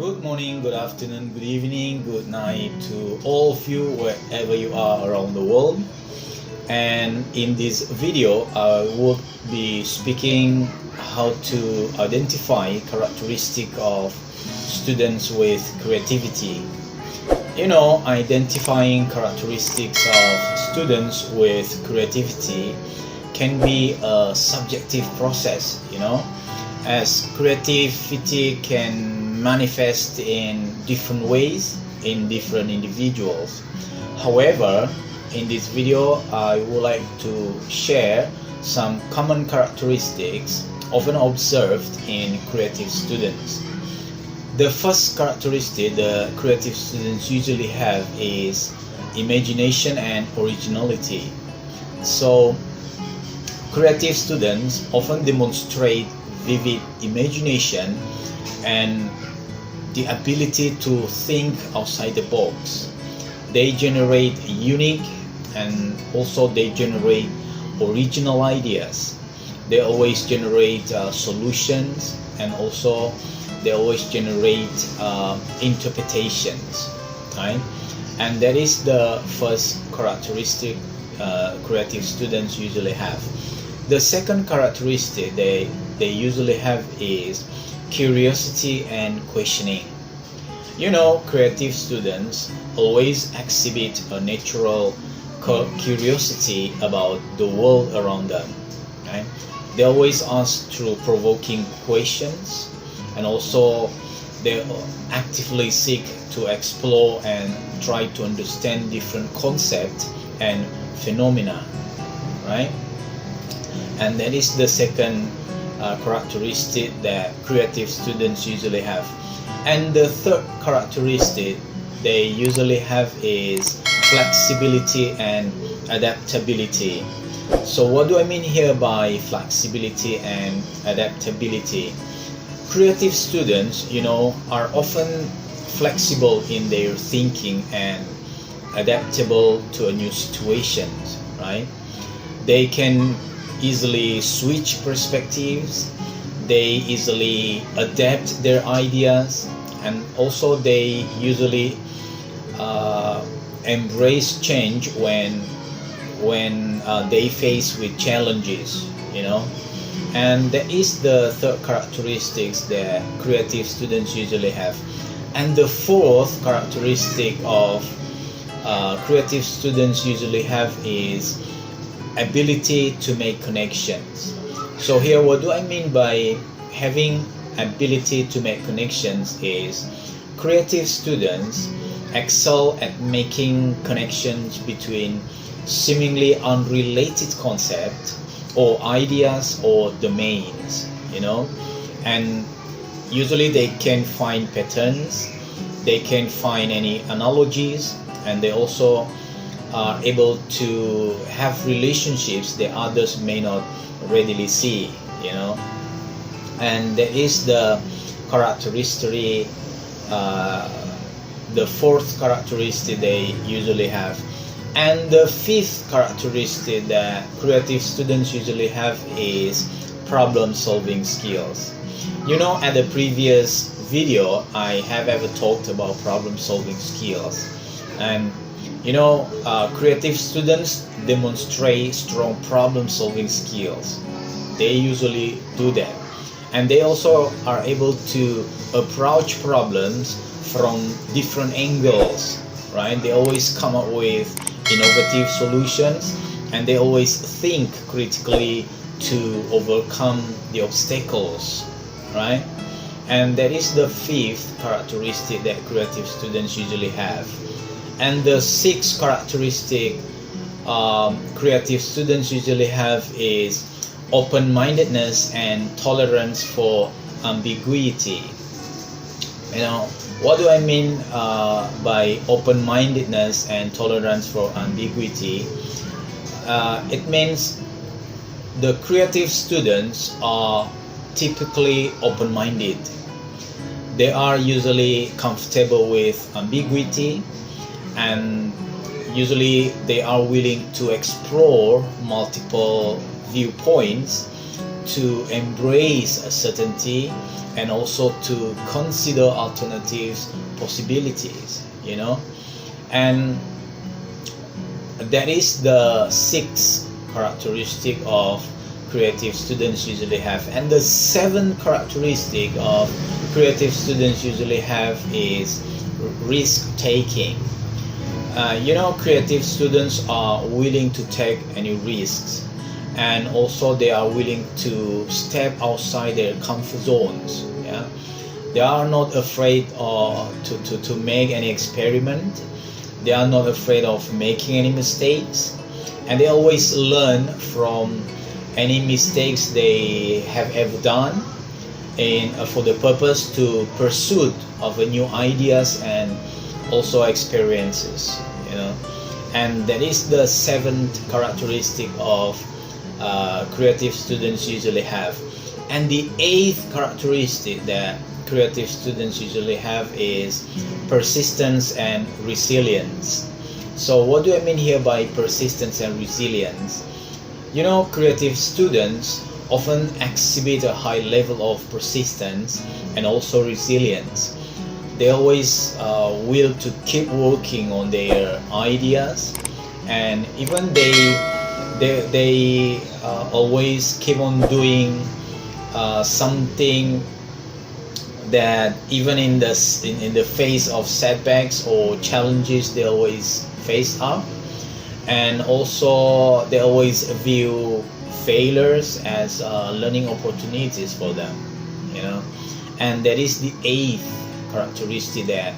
Good morning, good afternoon, good evening, good night to all of you wherever you are around the world. And in this video, I would be speaking how to identify characteristic of students with creativity. Identifying characteristics of students with creativity can be a subjective process, as creativity can manifest in different ways in different individuals. However, in this video, I would like to share some common characteristics often observed in creative students. The first characteristic the creative students usually have is imagination and originality. So, creative students often demonstrate vivid imagination and the ability to think outside the box. They generate unique and also they generate original ideas. They always generate solutions, and also they always generate interpretations, right? And that is the first characteristic creative students usually have. The second characteristic they usually have is curiosity and questioning. Creative students always exhibit a natural curiosity about the world around them, right? They always ask through provoking questions, and also they actively seek to explore and try to understand different concepts and phenomena, right? And that is the second characteristic that creative students usually have. And the third characteristic they usually have is flexibility and adaptability. So what do I mean here by flexibility and adaptability? Creative students, are often flexible in their thinking and adaptable to a new situations, right? They can easily switch perspectives, they easily adapt their ideas, and also they usually embrace change when they face with challenges, and that is the third characteristics that creative students usually have. And the fourth characteristic of creative students usually have is ability to make connections. So here, what do I mean by having ability to make connections is creative students excel at making connections between seemingly unrelated concepts or ideas or domains, and usually they can find patterns, they can find any analogies, and they also are able to have relationships that others may not readily see, and that is the characteristic, the fourth characteristic they usually have. And the fifth characteristic that creative students usually have is problem solving skills. At the previous video I have ever talked about problem solving skills, and creative students demonstrate strong problem solving skills. They usually do that, and they also are able to approach problems from different angles, right? They always come up with innovative solutions, and they always think critically to overcome the obstacles, right? And that is the fifth characteristic that creative students usually have. And the sixth characteristic creative students usually have is open-mindedness and tolerance for ambiguity. What do I mean by open-mindedness and tolerance for ambiguity? It means the creative students are typically open-minded. They are usually comfortable with ambiguity, and usually they are willing to explore multiple viewpoints to embrace a certainty and also to consider alternatives, possibilities, and that is the sixth characteristic of creative students usually have. And the seventh characteristic of creative students usually have is risk taking. Creative students are willing to take any risks, and also they are willing to step outside their comfort zones. They are not afraid to make any experiment. They are not afraid of making any mistakes, and they always learn from any mistakes they have ever done, for the purpose to pursue of new ideas and also experiences. And that is the seventh characteristic of creative students usually have. And the eighth characteristic that creative students usually have is persistence and resilience. So what do I mean here by persistence and resilience? Creative students often exhibit a high level of persistence and also resilience. They always will to keep working on their ideas, and even they always keep on doing something that even in the face of setbacks or challenges they always face up, and also they always view failures as learning opportunities for them, and that is the eighth characteristic that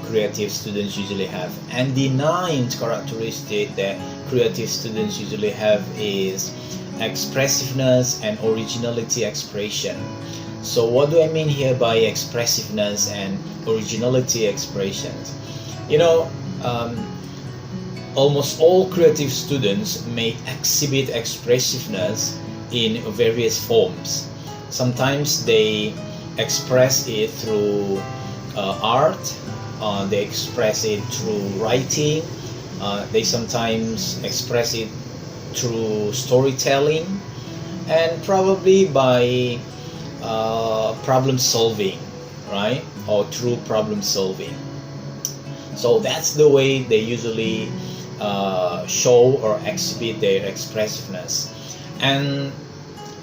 creative students usually have. And the ninth characteristic that creative students usually have is expressiveness and originality expression. So what do I mean here by expressiveness and originality expressions? Almost all creative students may exhibit expressiveness in various forms. Sometimes they express it through art, they express it through writing, they sometimes express it through storytelling, and probably by problem solving, right? Or through problem solving. So that's the way they usually show or exhibit their expressiveness. And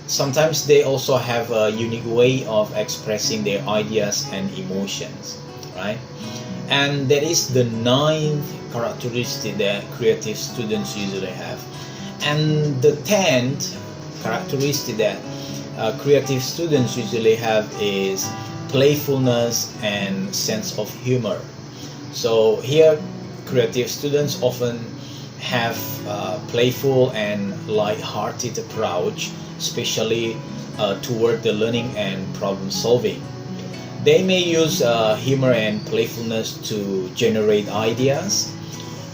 sometimes they also have a unique way of expressing their ideas and emotions, right? And that is the ninth characteristic that creative students usually have. And the 10th characteristic that creative students usually have is playfulness and sense of humor. So here creative students often have playful and light-hearted approach, especially toward the learning and problem solving. They may use humor and playfulness to generate ideas,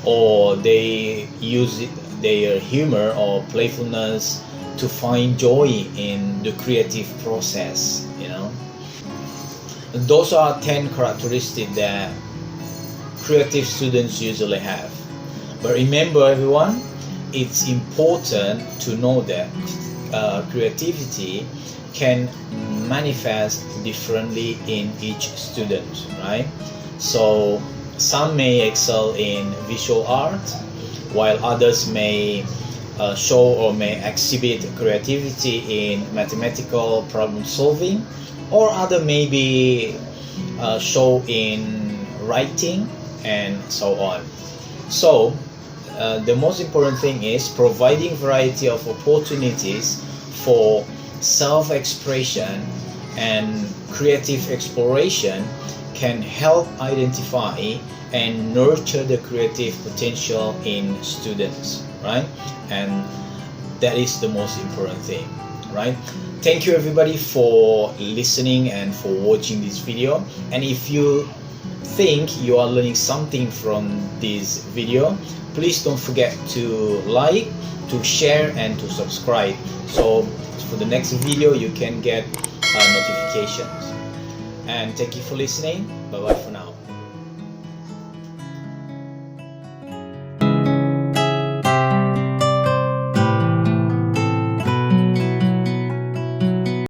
or they use their humor or playfulness to find joy in the creative process. Those are 10 characteristics that creative students usually have. But remember, everyone, it's important to know that creativity can manifest differently in each student, right? So some may excel in visual art, while others may show or may exhibit creativity in mathematical problem solving, or other maybe show in writing, and so on. So the most important thing is providing variety of opportunities for self-expression and creative exploration can help identify and nurture the creative potential in students, right? And that is the most important thing, right? Thank you everybody for listening and for watching this video. And if you think you are learning something from this video, please don't forget to like, to share, and to subscribe, so for the next video you can get notifications. And thank you for listening. Bye bye.